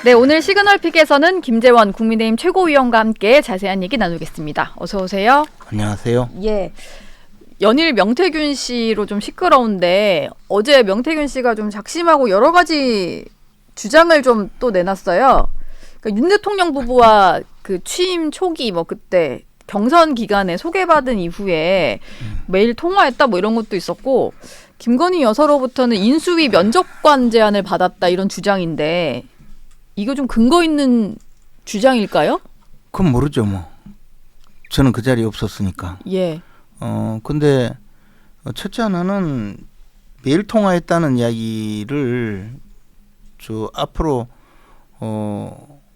네, 오늘 시그널픽에서는 김재원 국민의힘 최고위원과 함께 자세한 얘기 나누겠습니다. 어서 오세요. 안녕하세요. 예. 연일 명태균 씨로 좀 시끄러운데 어제 명태균 씨가 좀 작심하고 여러 가지 주장을 좀 또 내놨어요. 그러니까 윤 대통령 부부와 그 취임 초기 뭐 그때 경선 기간에 소개받은 이후에 매일 통화했다 뭐 이런 것도 있었고 김건희 여사로부터는 인수위 면접관 제안을 받았다 이런 주장인데 이거 좀 근거 있는 주장일까요? 그건 모르죠 뭐. 저는 그 자리에 없었으니까. 예. 근데 첫째 하나는 매일 통화했다는 이야기를 저 앞으로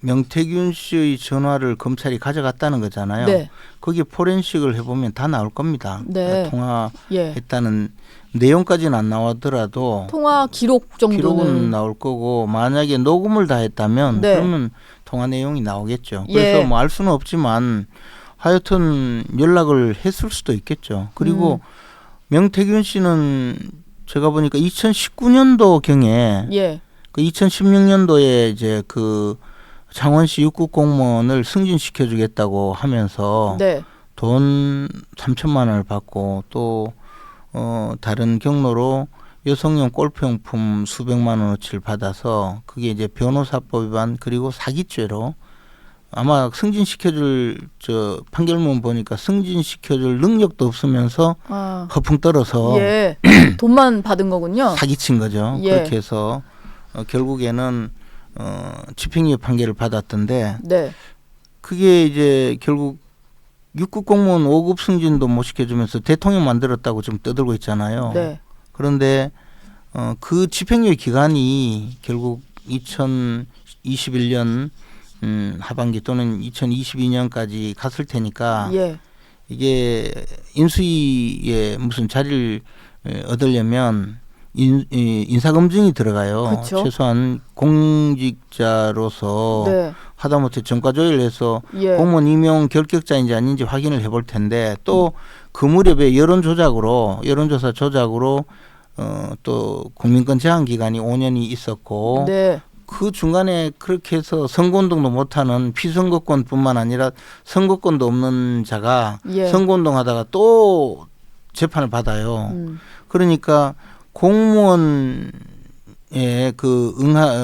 명태균 씨의 전화를 검찰이 가져갔다는 거잖아요. 네. 거기에 포렌식을 해보면 다 나올 겁니다. 네. 통화했다는 내용까지는 안 나오더라도 통화 기록 정도는 기록은 나올 거고 만약에 녹음을 다 했다면 네. 그러면 통화 내용이 나오겠죠. 그래서 예. 뭐 알 수는 없지만 하여튼 연락을 했을 수도 있겠죠. 그리고 명태균 씨는 제가 보니까 2019년도 경에 예. 그 2016년도에 이제 그 창원시 육급 공무원을 승진시켜 주겠다고 하면서 네. 돈 3천만 원을 받고 또 다른 경로로 여성용 골프용품 수백만 원어치를 받아서 그게 이제 변호사법 위반 그리고 사기죄로 아마 승진시켜줄 저 판결문 보니까 승진시켜줄 능력도 없으면서 허풍 떨어서 예. 돈만 받은 거군요. 사기친 거죠. 예. 그렇게 해서 결국에는 집행유예 판결을 받았던데 네. 그게 이제 결국 6급 공무원 5급 승진도 못 시켜주면서 대통령 만들었다고 지금 떠들고 있잖아요. 네. 그런데 그 집행유예 기간이 결국 2021년 하반기 또는 2022년까지 갔을 테니까 예. 이게 인수위에 무슨 자리를 얻으려면 인사검증이 들어가요. 그쵸? 최소한 공직자로서 네. 하다못해 전과조회를 해서 예. 공무원 임용 결격자인지 아닌지 확인을 해볼 텐데 또 그 무렵에 여론조사 조작으로 또 국민권 제한 기간이 5년이 있었고 네. 그 중간에 그렇게 해서 선거운동도 못하는 피선거권뿐만 아니라 선거권도 없는 자가 예. 선거운동하다가 또 재판을 받아요. 그러니까 공무원에 그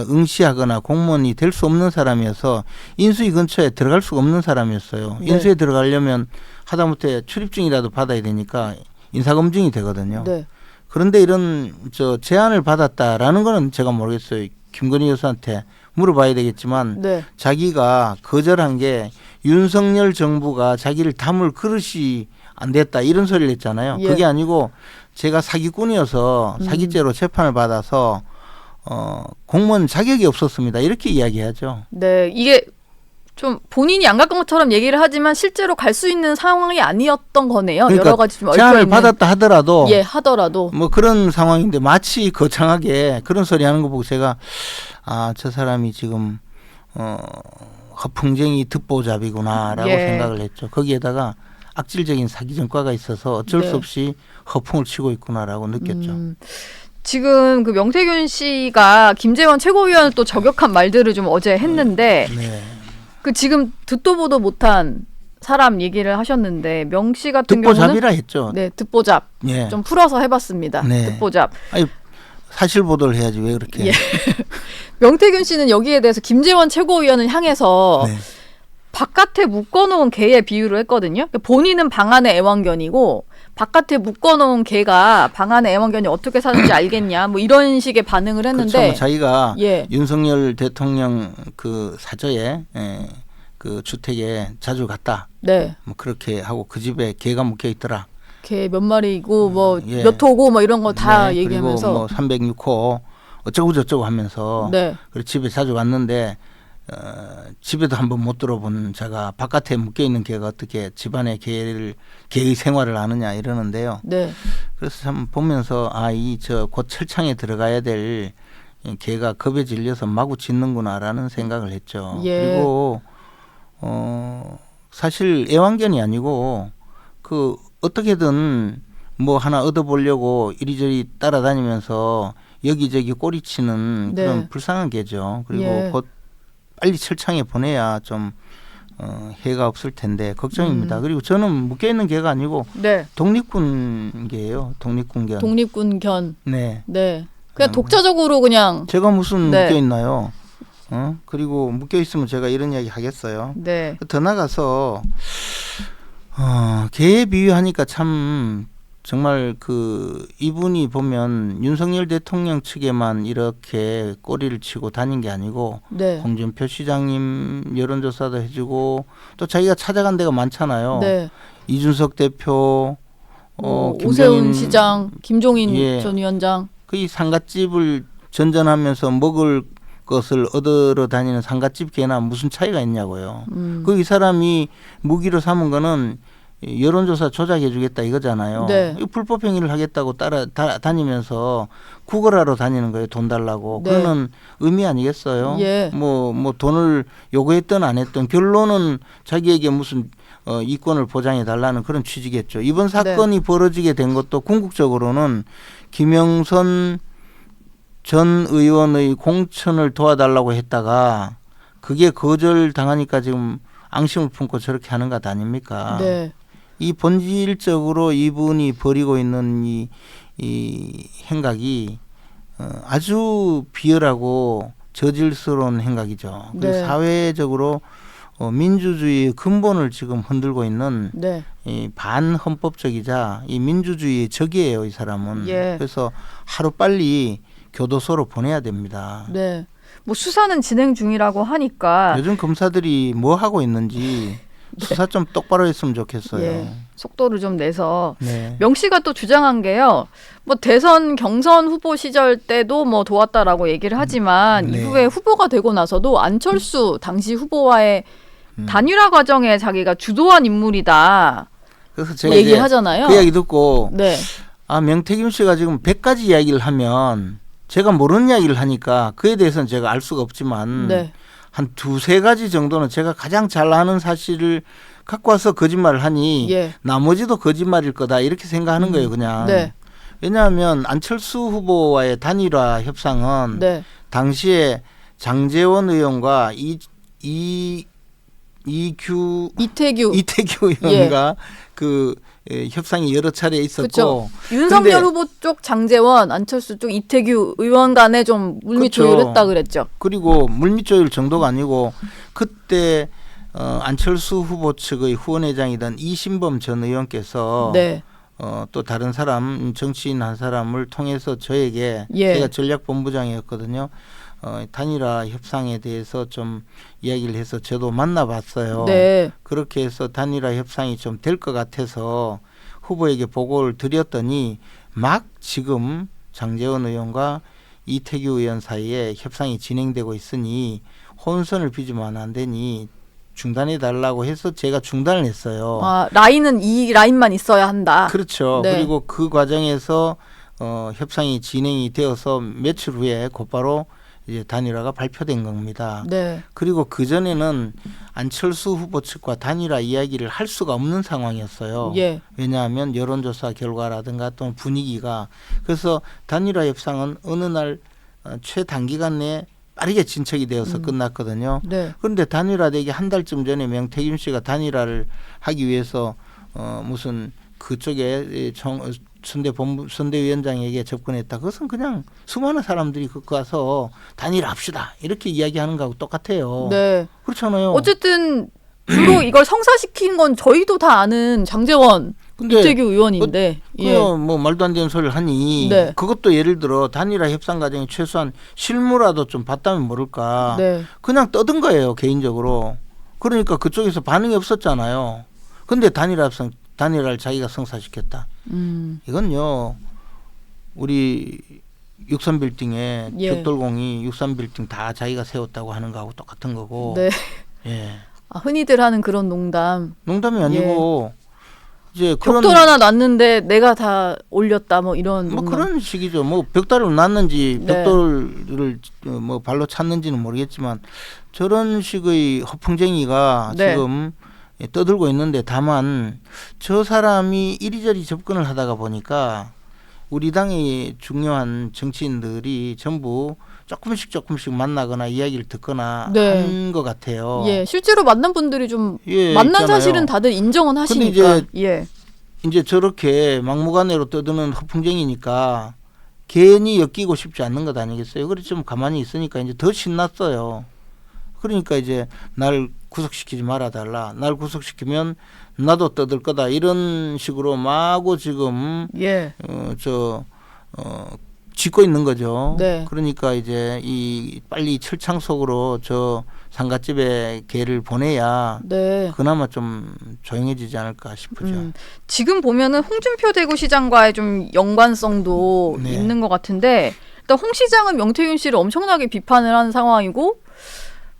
응시하거나 공무원이 될 수 없는 사람이어서 인수위 근처에 들어갈 수가 없는 사람이었어요. 네. 인수위에 들어가려면 하다못해 출입증이라도 받아야 되니까 인사검증이 되거든요. 네. 그런데 이런 제안을 받았다라는 거는 제가 모르겠어요. 김건희 여사한테 물어봐야 되겠지만 네. 자기가 거절한 게 윤석열 정부가 자기를 담을 그릇이 안 됐다 이런 소리를 했잖아요. 예. 그게 아니고 제가 사기꾼이어서 사기죄로 재판을 받아서 공무원 자격이 없었습니다. 이렇게 이야기하죠. 네. 이게 좀 본인이 안 갔던 것처럼 얘기를 하지만 실제로 갈 수 있는 상황이 아니었던 거네요. 그러니까 여러 가지 좀 제안을 얽혀있는. 받았다 하더라도 예, 하더라도. 뭐 그런 상황인데 마치 거창하게 그런 소리 하는 거 보고 제가 저 사람이 지금 허풍쟁이 듣보잡이구나라고 예. 생각을 했죠. 거기에다가 악질적인 사기 전과가 있어서 어쩔 네. 수 없이 허풍을 치고 있구나라고 느꼈죠. 지금 그 명태균 씨가 김재원 최고위원을 또 저격한 말들을 좀 어제 했는데 네. 그 지금 듣도 보도 못한 사람 얘기를 하셨는데 명 씨 같은 경우는 듣보잡이라 했죠. 네, 듣보잡. 예. 좀 풀어서 해봤습니다. 네. 듣보잡. 아니 사실 보도를 해야지 왜 그렇게? 예. 명태균 씨는 여기에 대해서 김재원 최고위원을 향해서 네. 바깥에 묶어놓은 개의 비유를 했거든요. 본인은 방 안의 애완견이고 바깥에 묶어놓은 개가 방 안의 애완견이 어떻게 사는지 알겠냐 뭐 이런 식의 반응을 했는데 그렇죠. 뭐 자기가 예. 윤석열 대통령 그 사저에 그 주택에 자주 갔다. 네. 뭐 그렇게 하고 그 집에 개가 묶여 있더라. 개 몇 마리고 뭐 예. 몇 호고 뭐 이런 거 다 네, 얘기하면서 그리고 뭐 306호 어쩌고 저쩌고 하면서 네. 그리고 집에 자주 갔는데 집에도 한번 못 들어본 자가 바깥에 묶여 있는 개가 어떻게 집안의 개의 생활을 아느냐 이러는데요. 네. 그래서 참 보면서 곧 철창에 들어가야 될 개가 겁에 질려서 마구 짖는구나라는 생각을 했죠. 예. 그리고 사실 애완견이 아니고 그 어떻게든 뭐 하나 얻어보려고 이리저리 따라다니면서 여기저기 꼬리치는 네. 그런 불쌍한 개죠. 그리고 예. 곧 빨리 철창에 보내야 좀 해가 없을 텐데 걱정입니다. 그리고 저는 묶여 있는 개가 아니고 네. 독립군개예요. 독립군견. 독립군견. 네. 네. 그냥 독자적으로 그냥. 제가 무슨 네. 묶여 있나요? 그리고 묶여 있으면 제가 이런 이야기 하겠어요. 네. 더 나가서 개에 비유하니까 참 정말 이분이 보면 윤석열 대통령 측에만 이렇게 꼬리를 치고 다닌 게 아니고 네. 홍준표 시장님 여론조사도 해주고 또 자기가 찾아간 데가 많잖아요. 네. 이준석 대표, 오세훈 시장, 김종인 예. 전 위원장. 이 상갓집을 전전하면서 먹을 것을 얻으러 다니는 상갓집 개나 무슨 차이가 있냐고요. 이 사람이 무기로 삼은 거는 여론조사 조작해주겠다 이거잖아요. 네. 불법 행위를 하겠다고 다니면서 구걸하러 다니는 거예요. 돈 달라고. 네. 그거는 의미 아니겠어요? 예. 뭐 돈을 요구했든 안 했든 결론은 자기에게 무슨 이권을 보장해 달라는 그런 취지겠죠. 이번 사건이 벌어지게 된 것도 궁극적으로는 김영선 전 의원의 공천을 도와달라고 했다가 그게 거절당하니까 지금 앙심을 품고 저렇게 하는 것 아닙니까? 네. 이 본질적으로 이분이 벌이고 있는 이 행각이 아주 비열하고 저질스러운 행각이죠. 네. 사회적으로 민주주의의 근본을 지금 흔들고 있는 네. 이 반헌법적이자 이 민주주의의 적이에요, 이 사람은. 예. 그래서 하루 빨리 교도소로 보내야 됩니다. 네. 뭐 수사는 진행 중이라고 하니까 요즘 검사들이 뭐 하고 있는지 수사 좀 똑바로 했으면 좋겠어요. 예. 속도를 좀 내서 네. 명 씨가 또 주장한 게요. 뭐 대선 경선 후보 시절 때도 뭐 도왔다라고 얘기를 하지만 네. 이후에 후보가 되고 나서도 안철수 당시 후보와의 단일화 과정에 자기가 주도한 인물이다. 그래서 제가 얘기를 하잖아요. 그 이야기 듣고 네. 명태균 씨가 지금 100가지 이야기를 하면 제가 모르는 이야기를 하니까 그에 대해서는 제가 알 수가 없지만 네. 한 두세 가지 정도는 제가 가장 잘 아는 사실을 갖고 와서 거짓말을 하니 예. 나머지도 거짓말일 거다 이렇게 생각하는 거예요, 그냥. 네. 왜냐하면 안철수 후보와의 단일화 협상은 네. 당시에 장제원 의원과 이태규. 이태규 의원과 협상이 여러 차례 있었고. 그렇죠. 윤석열 후보 쪽 장제원, 안철수 쪽 이태규 의원 간에 좀 물밑 그렇죠. 조율했다 그랬죠. 그리고 물밑 조율 정도가 아니고 그때 안철수 후보 측의 후원회장이던 이신범 전 의원께서 네. 또 다른 사람 정치인 한 사람을 통해서 저에게 예. 제가 전략본부장이었거든요. 단일화 협상에 대해서 좀 이야기를 해서 저도 만나봤어요. 네. 그렇게 해서 단일화 협상이 좀 될 것 같아서 후보에게 보고를 드렸더니 막 지금 장제원 의원과 이태규 의원 사이에 협상이 진행되고 있으니 혼선을 빚으면 안 되니 중단해 달라고 해서 제가 중단을 했어요. 라인은 이 라인만 있어야 한다. 그렇죠. 네. 그리고 그 과정에서 협상이 진행이 되어서 며칠 후에 곧바로 이제 단일화가 발표된 겁니다. 네. 그리고 그 전에는 안철수 후보 측과 단일화 이야기를 할 수가 없는 상황이었어요. 예. 왜냐하면 여론조사 결과라든가 또는 분위기가 그래서 단일화 협상은 어느 날 최단기간 내에 빠르게 진척이 되어서 끝났거든요. 네. 그런데 단일화되기 한 달쯤 전에 명태균 씨가 단일화를 하기 위해서 무슨 그쪽에 선대위원장에게 접근했다. 그것은 그냥 수많은 사람들이 그거 가서 단일화합시다 이렇게 이야기하는 거하고 똑같아요. 네. 그렇잖아요. 어쨌든 주로 이걸 성사시킨 건 저희도 다 아는 장제원, 근데 이태규 의원인데. 뭐 말도 안 되는 소리를 하니 네. 그것도 예를 들어 단일화 협상 과정에 최소한 실무라도 좀 봤다면 모를까. 네. 그냥 떠든 거예요 개인적으로. 그러니까 그쪽에서 반응이 없었잖아요. 근데 단일화를 자기가 성사시켰다. 이건요 우리 63빌딩에 예. 벽돌공이 63빌딩 다 자기가 세웠다고 하는 거하고 똑같은 거고. 네. 예. 흔히들 하는 그런 농담. 농담이 아니고 이제 벽돌 하나 놨는데 내가 다 올렸다 뭐 이런 뭐 농담. 그런 식이죠. 뭐 벽돌을 놨는지 네. 벽돌을 뭐 발로 찼는지는 모르겠지만 저런 식의 허풍쟁이가 네. 지금 떠들고 있는데 다만 저 사람이 이리저리 접근을 하다가 보니까 우리 당의 중요한 정치인들이 전부 조금씩 만나거나 이야기를 듣거나 네. 한 것 같아요. 예, 실제로 만난 분들이 좀 예, 만난 있잖아요. 사실은 다들 인정은 근데 하시니까. 예. 이제 저렇게 막무가내로 떠드는 허풍쟁이니까 괜히 엮이고 싶지 않는 것 아니겠어요? 그래서 좀 가만히 있으니까 이제 더 신났어요. 그러니까 이제 날 구속시키지 말아달라. 날 구속시키면 나도 떠들 거다. 이런 식으로 마구 지금 예. 짓고 있는 거죠. 네. 그러니까 이제 이 빨리 철창 속으로 저 상갓집에 개를 보내야 네. 그나마 좀 조용해지지 않을까 싶으죠. 지금 보면은 홍준표 대구시장과의 좀 연관성도 네. 있는 것 같은데, 일단 홍 시장은 명태균 씨를 엄청나게 비판을 한 상황이고,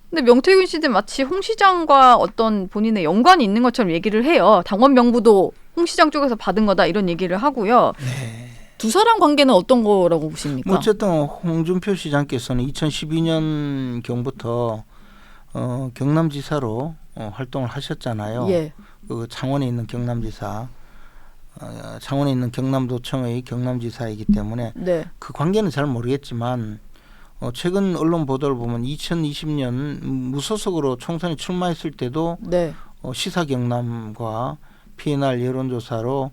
근데 명태균 씨는 마치 홍 시장과 어떤 본인의 연관이 있는 것처럼 얘기를 해요. 당원 명부도 홍 시장 쪽에서 받은 거다 이런 얘기를 하고요. 네. 두 사람 관계는 어떤 거라고 보십니까? 뭐 어쨌든 홍준표 시장께서는 2012년 경부터 경남지사로 활동을 하셨잖아요. 예. 그 창원에 있는 경남지사, 창원에 있는 경남도청의 경남지사이기 때문에 네. 그 관계는 잘 모르겠지만 최근 언론 보도를 보면 2020년 무소속으로 총선에 출마했을 때도 네. 시사 경남과 PNR 여론조사로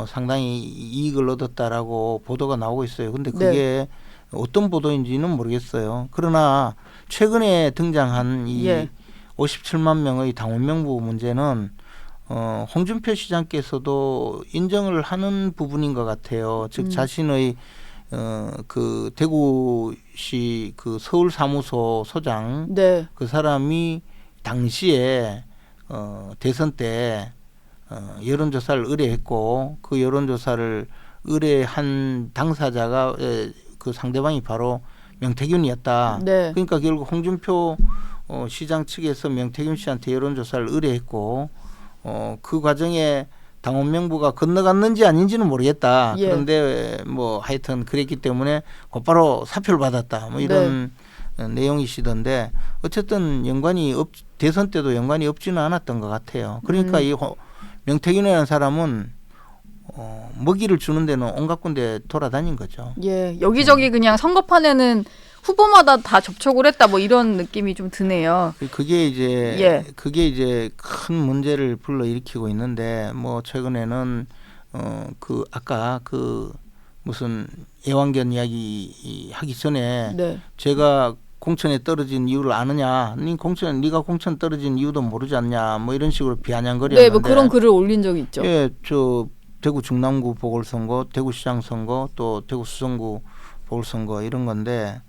상당히 이익을 얻었다라고 보도가 나오고 있어요. 근데 그게 네. 어떤 보도인지는 모르겠어요. 그러나 최근에 등장한 이 예. 57만 명의 당원 명부 문제는 홍준표 시장께서도 인정을 하는 부분인 것 같아요. 즉 자신의 그 대구시 그 서울 사무소 소장 네. 그 사람이 당시에 대선 때 여론조사를 의뢰했고 그 여론조사를 의뢰한 당사자가 그 상대방이 바로 명태균이었다. 네. 그러니까 결국 홍준표 시장 측에서 명태균 씨한테 여론조사를 의뢰했고 그 과정에 당원 명부가 건너갔는지 아닌지는 모르겠다. 예. 그런데 뭐 하여튼 그랬기 때문에 곧바로 사표를 받았다. 뭐 이런 내용이시던데 어쨌든 대선 때도 연관이 없지는 않았던 것 같아요. 그러니까 이 명태균이라는 사람은 먹이를 주는 데는 온갖 군데 돌아다닌 거죠. 예. 여기저기 그냥 선거판에는 후보마다 다 접촉을 했다 뭐 이런 느낌이 좀 드네요. 그게 이제 큰 문제를 불러일으키고 있는데 뭐 최근에는 그 아까 그 무슨 애완견 이야기 하기 전에 네. 제가 공천에 떨어진 이유를 아느냐? 네가 공천 떨어진 이유도 모르지 않냐? 뭐 이런 식으로 비아냥거렸는데. 네, 뭐 그런 글을 올린 적이 있죠. 예, 저 대구 중남구 보궐선거, 대구시장 선거, 또 대구 수성구 보궐선거 이런 건데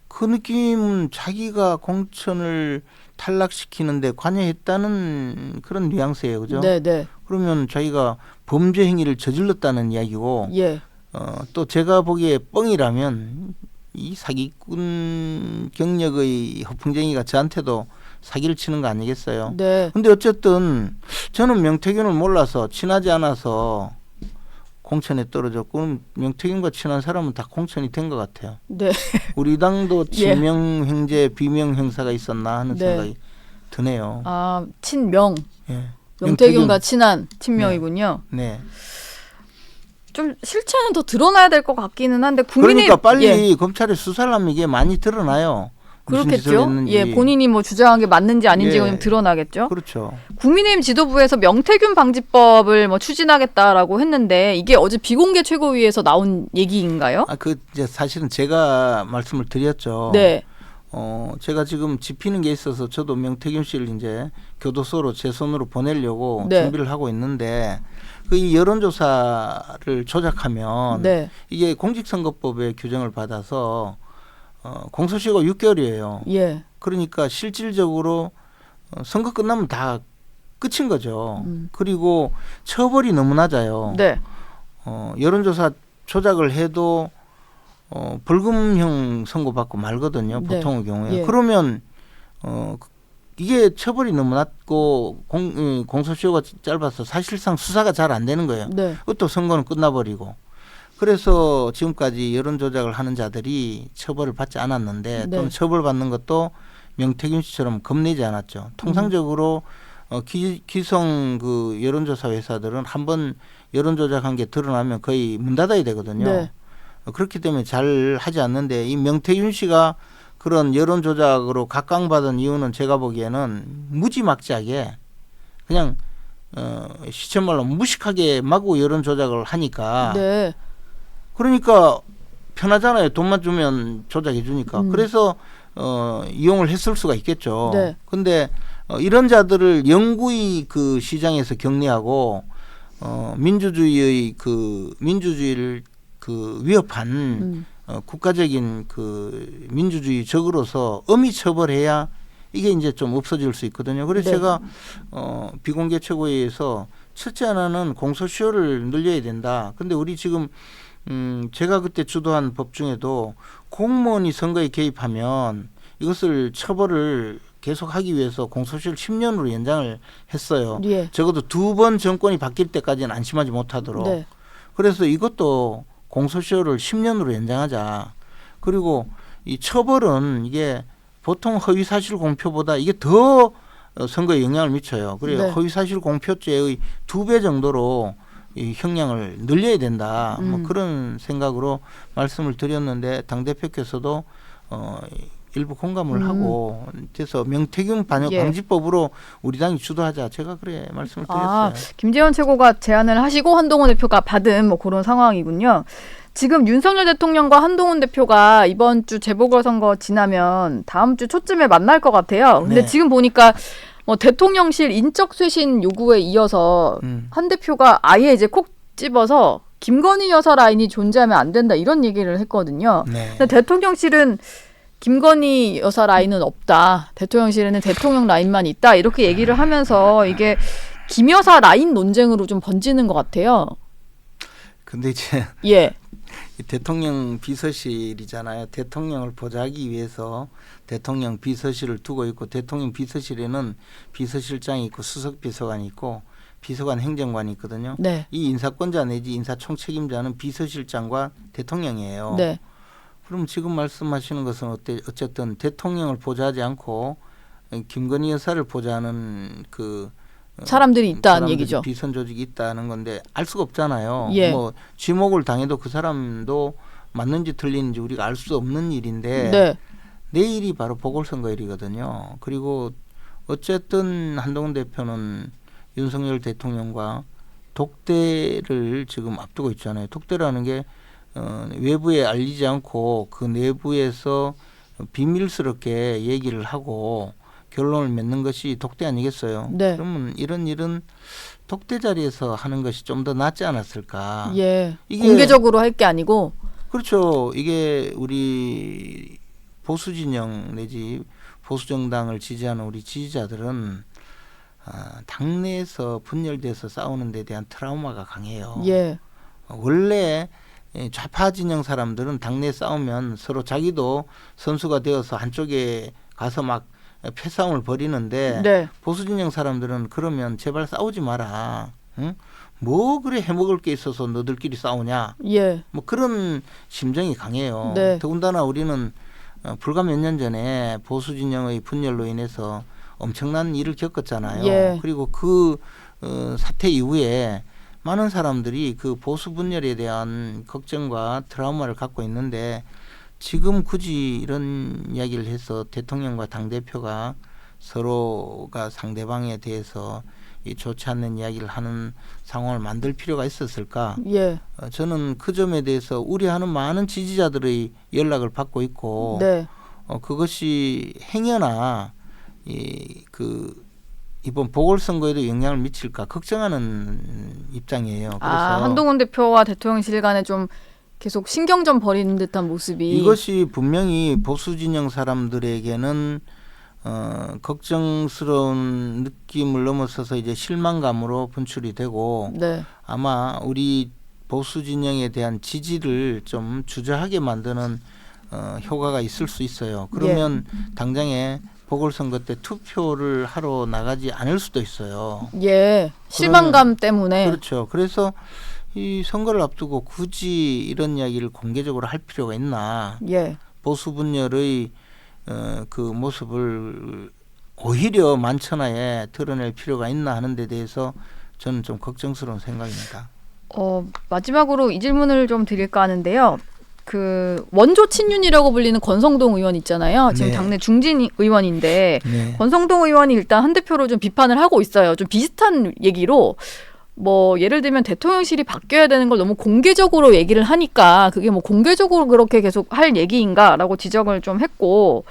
그 느낌은 자기가 공천을 탈락시키는데 관여했다는 그런 뉘앙스예요, 그죠? 네, 네. 그러면 자기가 범죄 행위를 저질렀다는 이야기고, 예. 또 제가 보기에 뻥이라면 이 사기꾼 경력의 허풍쟁이가 저한테도 사기를 치는 거 아니겠어요? 네. 근데 어쨌든 저는 명태균을 몰라서 친하지 않아서 공천에 떨어졌고 그럼 명태균과 친한 사람은 다 공천이 된 것 같아요. 네. 우리 당도 예. 친명 형제 비명 형사가 있었나 하는 네. 생각이 드네요. 아, 친명. 예. 명태균과 친한 친명이군요. 네. 좀 실체는 더 드러나야 될 것 같기는 한데 국민의 그러니까 빨리 예. 검찰에 수사를 하면 이게 많이 드러나요. 무슨 짓을 그렇겠죠. 했는지. 예, 본인이 뭐 주장한 게 맞는지 아닌지가 예. 좀 드러나겠죠. 그렇죠. 국민의힘 지도부에서 명태균 방지법을 뭐 추진하겠다라고 했는데 이게 어제 비공개 최고위에서 나온 얘기인가요? 그 이제 사실은 제가 말씀을 드렸죠. 네. 제가 지금 집히는 게 있어서 저도 명태균 씨를 이제 교도소로 제 손으로 보내려고 네. 준비를 하고 있는데 그 이 여론조사를 조작하면 네. 이게 공직선거법의 규정을 받아서 공소시효가 6개월이에요. 예. 그러니까 실질적으로 선거 끝나면 다 끝인 거죠. 그리고 처벌이 너무 낮아요. 네. 여론조사 조작을 해도 벌금형 선고받고 말거든요. 네. 보통의 경우에. 예. 그러면 이게 처벌이 너무 낮고 공소시효가 짧아서 사실상 수사가 잘 안 되는 거예요. 네. 그것도 선거는 끝나버리고. 그래서 지금까지 여론 조작을 하는 자들이 처벌을 받지 않았는데 네. 또는 처벌받는 것도 명태균 씨처럼 겁내지 않았죠. 통상적으로 기성 그 여론조사 회사들은 한번 여론 조작한 게 드러나면 거의 문 닫아야 되거든요. 네. 그렇기 때문에 잘 하지 않는데 이 명태균 씨가 그런 여론 조작으로 각광받은 이유는 제가 보기에는 무지막지하게 그냥 시쳇말로 무식하게 마구 여론 조작을 하니까 네. 그러니까 편하잖아요. 돈만 주면 조작해 주니까. 그래서 이용을 했을 수가 있겠죠. 네. 근데 이런 자들을 영구히 그 시장에서 격리하고 민주주의를 그 위협한 국가적인 그 민주주의 적으로서 엄히 처벌해야 이게 이제 좀 없어질 수 있거든요. 그래서 네. 제가 비공개 최고위에서 첫째 하나는 공소시효를 늘려야 된다. 근데 우리 지금 제가 그때 주도한 법 중에도 공무원이 선거에 개입하면 이것을 처벌을 계속하기 위해서 공소시효를 10년으로 연장을 했어요. 예. 적어도 2번 정권이 바뀔 때까지는 안심하지 못하도록. 네. 그래서 이것도 공소시효를 10년으로 연장하자. 그리고 이 처벌은 이게 보통 허위사실 공표보다 이게 더 선거에 영향을 미쳐요. 그래요. 네. 허위사실 공표죄의 2배 정도로 이 형량을 늘려야 된다. 뭐 그런 생각으로 말씀을 드렸는데 당대표께서도 일부 공감을 하고 그래서 명태균 예. 방지법으로 우리 당이 주도하자. 제가 그래 말씀을 드렸어요. 김재원 최고가 제안을 하시고 한동훈 대표가 받은 뭐 그런 상황이군요. 지금 윤석열 대통령과 한동훈 대표가 이번 주 재보궐선거 지나면 다음 주 초쯤에 만날 것 같아요. 근데 네. 지금 보니까 뭐 대통령실 인적 쇄신 요구에 이어서 한 대표가 아예 이제 콕 집어서 김건희 여사 라인이 존재하면 안 된다 이런 얘기를 했거든요. 네. 근데 대통령실은 김건희 여사 라인은 없다. 대통령실에는 대통령 라인만 있다. 이렇게 얘기를 하면서 이게 김 여사 라인 논쟁으로 좀 번지는 것 같아요. 근데 이제 예. 이 대통령 비서실이잖아요. 대통령을 보좌하기 위해서 대통령 비서실을 두고 있고 대통령 비서실에는 비서실장이 있고 수석 비서관이 있고 비서관 행정관이 있거든요. 네. 이 인사권자 내지 인사총책임자는 비서실장과 대통령이에요. 네. 그럼 지금 말씀하시는 것은 어쨌든 대통령을 보좌하지 않고 김건희 여사를 보좌하는 그 사람들이 있다는 사람들이 얘기죠. 비선 조직이 있다는 건데 알 수가 없잖아요. 예. 뭐 지목을 당해도 그 사람도 맞는지 틀리는지 우리가 알 수 없는 일인데 네. 내일이 바로 보궐선거일이거든요. 그리고 어쨌든 한동훈 대표는 윤석열 대통령과 독대를 지금 앞두고 있잖아요. 독대라는 게 외부에 알리지 않고 그 내부에서 비밀스럽게 얘기를 하고 결론을 맺는 것이 독대 아니겠어요? 네. 그러면 이런 일은 독대 자리에서 하는 것이 좀 더 낫지 않았을까? 예. 이게 공개적으로 할 게 아니고. 그렇죠. 이게 우리 보수 진영 내지 보수 정당을 지지하는 우리 지지자들은 당내에서 분열돼서 싸우는 데 대한 트라우마가 강해요. 예. 원래 좌파 진영 사람들은 당내 싸우면 서로 자기도 선수가 되어서 한쪽에 가서 막 패싸움을 벌이는데 네. 보수 진영 사람들은 그러면 제발 싸우지 마라. 응? 뭐 그래 해먹을 게 있어서 너들끼리 싸우냐. 예. 뭐 그런 심정이 강해요. 네. 더군다나 우리는 불과 몇 년 전에 보수 진영의 분열로 인해서 엄청난 일을 겪었잖아요. 예. 그리고 그 사태 이후에 많은 사람들이 그 보수 분열에 대한 걱정과 트라우마를 갖고 있는데 지금 굳이 이런 이야기를 해서 대통령과 당대표가 서로가 상대방에 대해서 좋지 않는 이야기를 하는 상황을 만들 필요가 있었을까? 예. 저는 그 점에 대해서 우려하는 많은 지지자들의 연락을 받고 있고 네. 그것이 행여나 이번 보궐선거에도 영향을 미칠까 걱정하는 입장이에요. 그래서 한동훈 대표와 대통령실 간에 좀 계속 신경전 벌이는 듯한 모습이 이것이 분명히 보수 진영 사람들에게는 걱정스러운 느낌을 넘어서서 이제 실망감으로 분출이 되고 네. 아마 우리 보수 진영에 대한 지지를 좀 주저하게 만드는 효과가 있을 수 있어요. 그러면 당장에 보궐선거 때 투표를 하러 나가지 않을 수도 있어요. 예. 실망감 때문에. 그렇죠. 그래서 이 선거를 앞두고 굳이 이런 이야기를 공개적으로 할 필요가 있나? 예. 보수 분열의 그 모습을 오히려 만천하에 드러낼 필요가 있나 하는 데 대해서 저는 좀 걱정스러운 생각입니다. 마지막으로 이 질문을 좀 드릴까 하는데요. 그 원조 친윤이라고 불리는 권성동 의원 있잖아요. 지금 네. 당내 중진 의원인데 네. 권성동 의원이 일단 한 대표로 좀 비판을 하고 있어요. 좀 비슷한 얘기로 뭐 예를 들면 대통령실이 바뀌어야 되는 걸 너무 공개적으로 얘기를 하니까 그게 뭐 공개적으로 그렇게 계속 할 얘기인가라고 지적을 좀 했고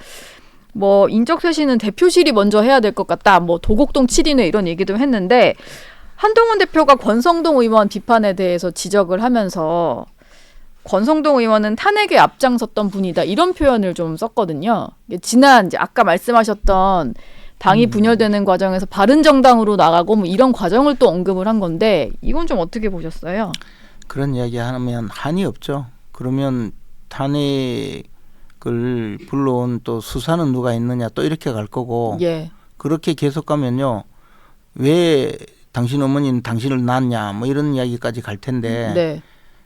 뭐 인적쇄신은 대표실이 먼저 해야 될 것 같다. 뭐 도곡동 7인회 이런 얘기도 했는데 한동훈 대표가 권성동 의원 비판에 대해서 지적을 하면서 권성동 의원은 탄핵에 앞장섰던 분이다. 이런 표현을 좀 썼거든요. 지난 이제 아까 말씀하셨던 당이 분열되는 과정에서 바른정당으로 나가고 뭐 이런 과정을 또 언급을 한 건데 이건 좀 어떻게 보셨어요? 그런 이야기 하면 한이 없죠. 그러면 탄핵을 불러온 또 수사는 누가 있느냐 또 이렇게 갈 거고 예. 그렇게 계속 가면요. 왜 당신 어머니는 당신을 낳았냐 뭐 이런 이야기까지 갈 텐데 네.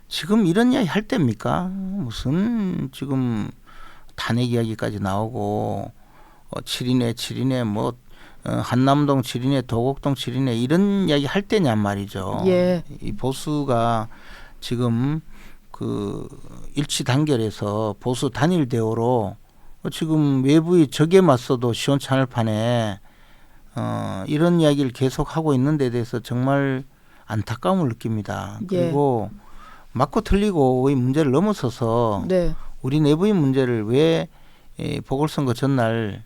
지금 이런 이야기 할 때입니까? 무슨 지금 탄핵 이야기까지 나오고 7인회 뭐 한남동 7인회 도곡동 7인회 이런 이야기 할 때냔 말이죠. 예. 이 보수가 지금 그 일치 단결해서 보수 단일 대우로 지금 외부의 적에 맞서도 시원찮을 판에 이런 이야기를 계속 하고 있는 데 대해서 정말 안타까움을 느낍니다. 그리고 맞고 틀리고의 문제를 넘어서서 네. 우리 내부의 문제를 왜 보궐선거 전날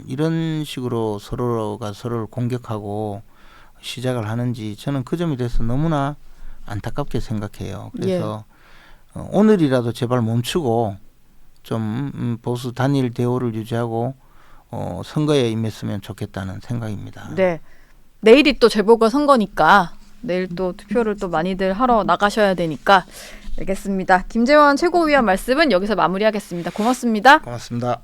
이런 식으로 서로가 서로를 공격하고 시작을 하는지 저는 그 점에 대해서 너무나 안타깝게 생각해요. 그래서 오늘이라도 제발 멈추고 좀 보수 단일 대우를 유지하고 선거에 임했으면 좋겠다는 생각입니다. 네. 내일이 또 재보궐선거니까 내일 또 투표를 또 많이들 하러 나가셔야 되니까 알겠습니다. 김재원 최고위원 말씀은 여기서 마무리하겠습니다. 고맙습니다. 고맙습니다.